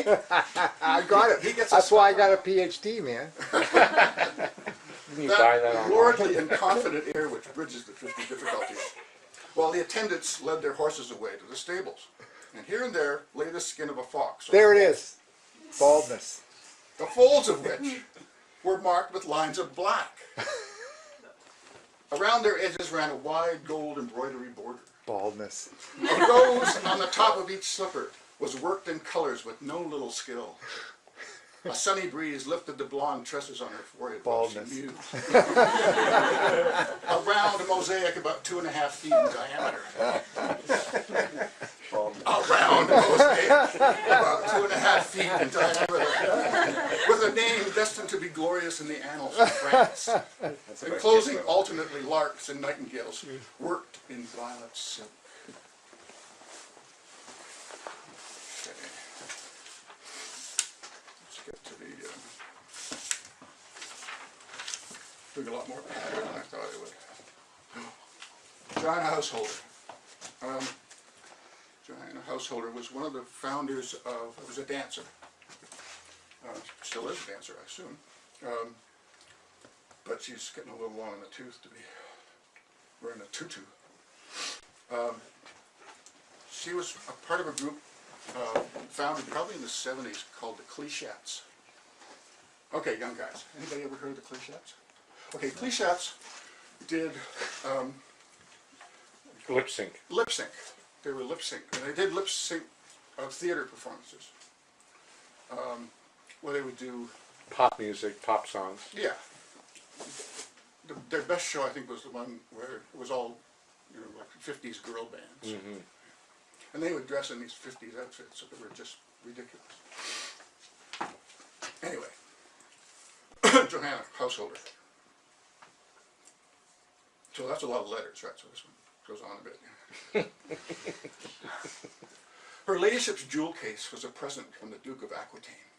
I got it. That's why I got a PhD, man. You buy that online? Lordly and confident air which bridges the 50 difficulties, while the attendants led their horses away to the stables, and here and there lay the skin of a fox. There it is. Baldness. The folds of which were marked with lines of black. Around their edges ran a wide gold embroidery border. Baldness. A rose on the top of each slipper was worked in colors with no little skill. A sunny breeze lifted the blonde tresses on her forehead while she Baldness. mused. A round mosaic about 2.5 feet in diameter. A round mosaic about 2.5 feet in diameter, with a name destined to be glorious in the annals of France. Enclosing alternately larks and nightingales, worked in violet silk. Get to the took a lot more pattern than I thought it would. Joanna Householder. Joanna Householder was one of the founders of, was a dancer. Still is a dancer, I assume. But she's getting a little long in the tooth to be wearing a tutu. She was a part of a group founded probably in the 70s called the Clichats. Okay, young guys, anybody ever heard of the Clichats? Okay, Clichats did Lip sync. lip sync. They were lip sync, and they did lip sync theater performances, where they would do Pop music, pop songs. yeah. Their best show, I think, was the one where it was all, you know, like 50s girl bands. Mm-hmm. And they would dress in these 50s outfits that were just ridiculous. Anyway, Johanna Householder. So that's a lot of letters, right? So this one goes on a bit. Her ladyship's jewel case was a present from the Duke of Aquitaine.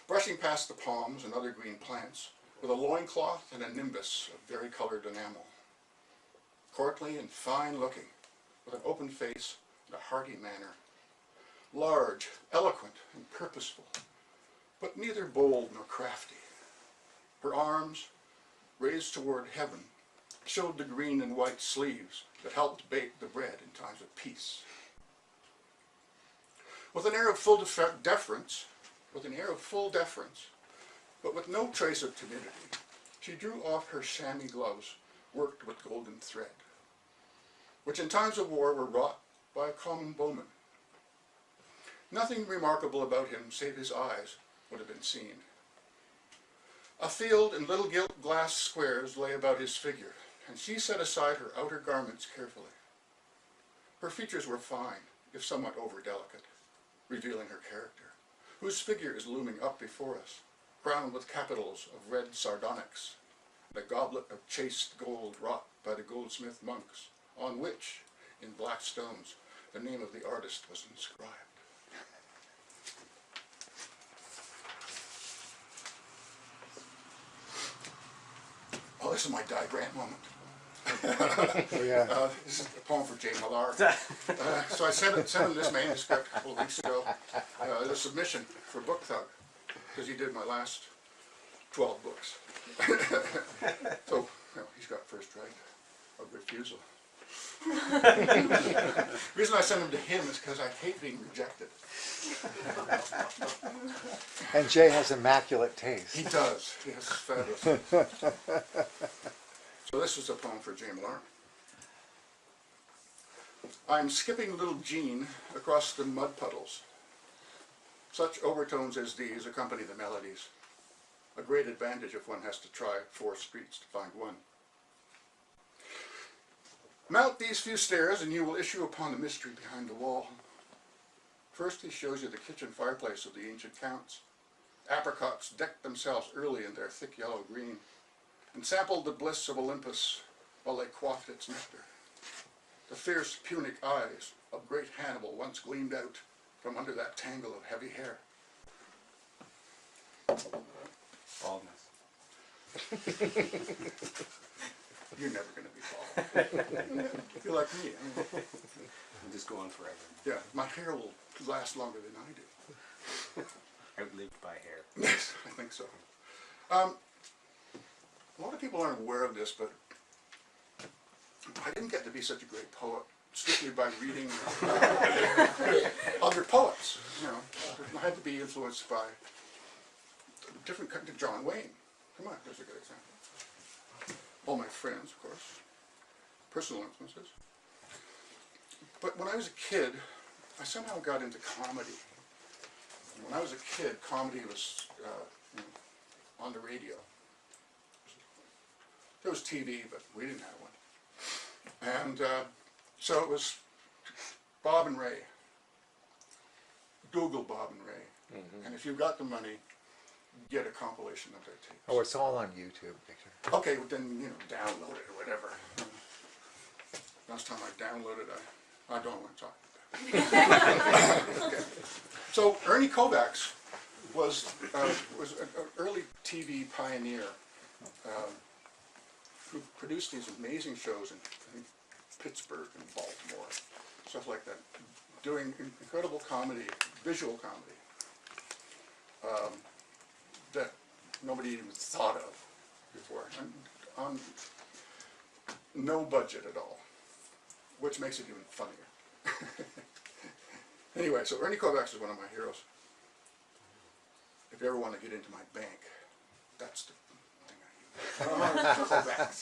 Brushing past the palms and other green plants, with a loincloth and a nimbus of vari-colored enamel. Courtly and fine-looking, with an open face and a hearty manner. Large, eloquent, and purposeful, but neither bold nor crafty. Her arms, raised toward heaven, showed the green and white sleeves that helped bake the bread in times of peace. With an air of full deference, but with no trace of timidity, she drew off her chamois gloves worked with golden thread, which in times of war were wrought by a common bowman. Nothing remarkable about him save his eyes would have been seen. A field in little gilt glass squares lay about his figure, and she set aside her outer garments carefully. Her features were fine, if somewhat over-delicate, revealing her character, whose figure is looming up before us, crowned with capitals of red sardonyx, and a goblet of chased gold wrought by the goldsmith monks, on which, in black stones, the name of the artist was inscribed. Oh, this is my diagram moment. Oh, yeah. This is a poem for Jay Millar. So I sent him this manuscript a couple of weeks ago, the submission for Book Thug, because he did my last 12 books. So, you know, he's got first right of refusal. The reason I sent him to him is because I hate being rejected. And Jay has immaculate taste. He does. He has fabulous. So this is a poem for Jay Millar. I'm skipping little Jean across the mud puddles. Such overtones as these accompany the melodies. A great advantage if one has to try 4 streets to find one. Mount these few stairs and you will issue upon the mystery behind the wall. First he shows you the kitchen fireplace of the ancient counts. Apricots decked themselves early in their thick yellow green, and sampled the bliss of Olympus while they quaffed its nectar. The fierce Punic eyes of great Hannibal once gleamed out from under that tangle of heavy hair. Baldness. You're never going to be bald. You're like me. I mean, I'm just going forever. yeah, my hair will last longer than I do. Outlived by hair. Yes, I think so. A lot of people aren't aware of this, but I didn't get to be such a great poet strictly by reading other poets. You know, I had to be influenced by different kinds of John Wayne. Come on, there's a good example. All my friends, of course, personal influences. But when I was a kid, I somehow got into comedy. When I was a kid, comedy was you know, on the radio. There was TV, but we didn't have one. And so it was Bob and Ray. Google Bob and Ray. Mm-hmm. And if you've got the money, get a compilation of their tapes. Oh, it's all on YouTube, Victor. Okay, well then, you know, download it or whatever. Last time I downloaded, I don't want to talk about that. Okay. So Ernie Kovacs was an early TV pioneer who produced these amazing shows in Pittsburgh and Baltimore, stuff like that, doing incredible comedy, visual comedy, that nobody even thought of before, and on no budget at all, which makes it even funnier. Anyway, so Ernie Kovacs is one of my heroes. If you ever want to get into my bank, that's the thing I use. Kovacs.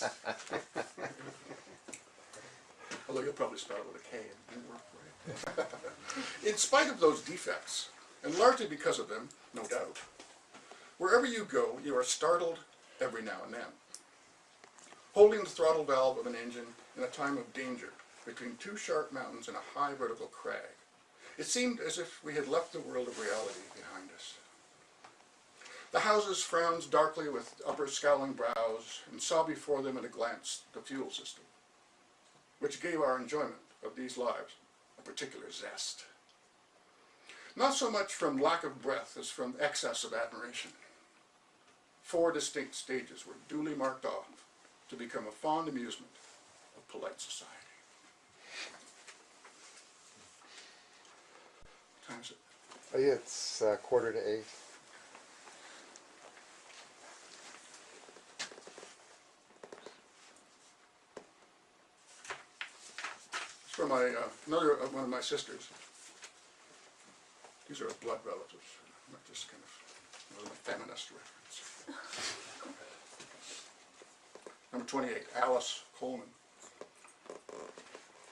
Although you'll probably start with a K and it won't work right. In spite of those defects, and largely because of them, no doubt, wherever you go, you are startled every now and then. Holding the throttle valve of an engine in a time of danger between two sharp mountains and a high vertical crag, it seemed as if we had left the world of reality behind us. The houses frowned darkly with upper scowling brows and saw before them at a glance the fuel system, which gave our enjoyment of these lives a particular zest. Not so much from lack of breath as from excess of admiration. 4 distinct stages were duly marked off to become a fond amusement of polite society. What time is it? Oh, yeah, it's 7:45. It's for my, one of my sisters. These are blood relatives, not just kind of a feminist reference. Number 28, Alice Coleman,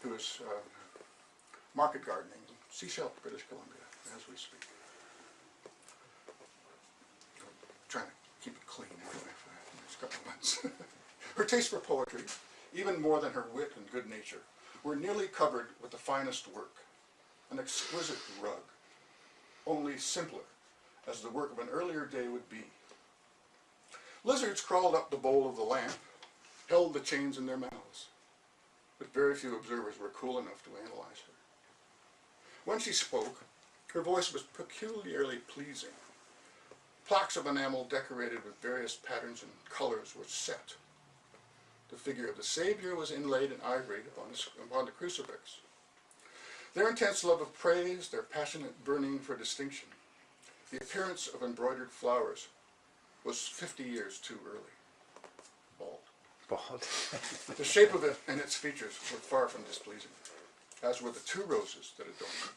who is market gardening in Sechelt, British Columbia, as we speak. Trying to keep it clean anyway for the next couple of months. Her taste for poetry, even more than her wit and good nature, were nearly covered with the finest work, an exquisite rug, only simpler, as the work of an earlier day would be. Lizards crawled up the bowl of the lamp, held the chains in their mouths, but very few observers were cool enough to analyze her. When she spoke, her voice was peculiarly pleasing. Plaques of enamel decorated with various patterns and colors were set. The figure of the Savior was inlaid in ivory upon the crucifix. Their intense love of praise, their passionate burning for distinction, the appearance of embroidered flowers was 50 years too early. Bald. Bald. The shape of it and its features were far from displeasing, as were the 2 roses that adorned it.